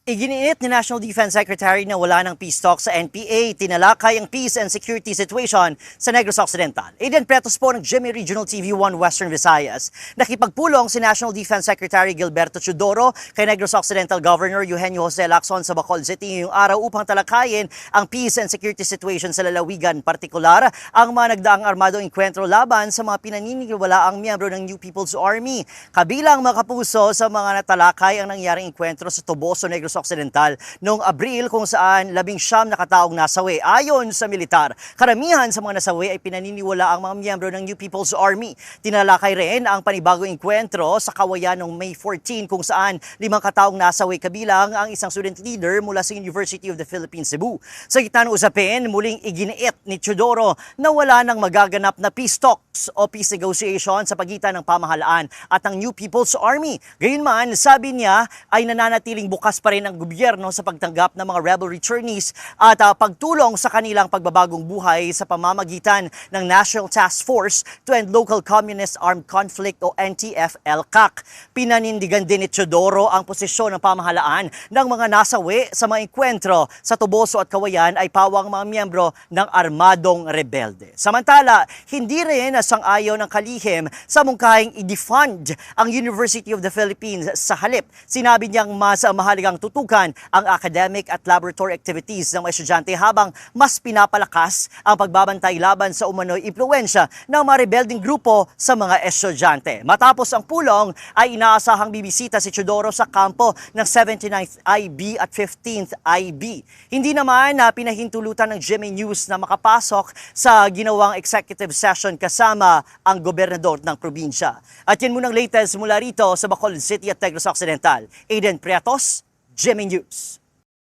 Iginiit ni National Defense Secretary na wala ng peace talk sa NPA, tinalakay ang peace and security situation sa Negros Occidental. Aiden Pretos po ng GMA Regional TV1 Western Visayas. Nakipagpulong si National Defense Secretary Gilberto Teodoro kay Negros Occidental Governor Eugenio Jose Lacson sa Bacolod City ngayong araw upang talakayin ang peace and security situation sa lalawigan. Partikular, ang mga nagdaang armadong enkwentro laban sa mga pinaniniwalaang miyembro ng New People's Army. Kabilang mga kapuso sa mga natalakay ang nangyaring enkwentro sa Toboso, Negros Occidental noong Abril kung saan 19 na kataong nasawi. Ayon sa militar, karamihan sa mga nasawi ay pinaniniwala ang mga miyembro ng New People's Army. Tinalakay rin ang panibagong enkwentro sa Kawayan noong May 14 kung saan 5 kataong nasawi kabilang ang isang student leader mula sa University of the Philippines, Cebu. Sa gitna ng usapin, muling iginiit ni Teodoro na wala nang magaganap na peace talks o peace negotiation sa pagitan ng pamahalaan at ang New People's Army. Gayunman, sabi niya ay nananatiling bukas pa rin ang gobyerno sa pagtanggap ng mga rebel returnees at pagtulong sa kanilang pagbabagong buhay sa pamamagitan ng National Task Force to End Local Communist Armed Conflict o NTF-ELCAC. Pinanindigan din ni Teodoro ang posisyon ng pamahalaan ng mga nasawi sa mga enkwentro sa Toboso at Kawayan ay pawang mga miyembro ng armadong rebelde. Samantala, hindi rin sang-ayon ng kalihim sa mungkahing i-defund ang University of the Philippines. Sa halip, sinabi niyang mas mahalagang tutukan ang academic at laboratory activities ng mga estudyante habang mas pinapalakas ang pagbabantay laban sa umano'y impluwensya ng mga rebelding grupo sa mga estudyante. Matapos ang pulong ay inaasahang bibisita si Teodoro sa kampo ng 79th IB at 15th IB. Hindi naman pinahintulutan ng GMA News na makapasok sa ginawang executive session kasama ang gobernador ng probinsya. At yan munang latest mula rito sa Bacolod City at Negros Occidental. Aiden Pretos, GMA News.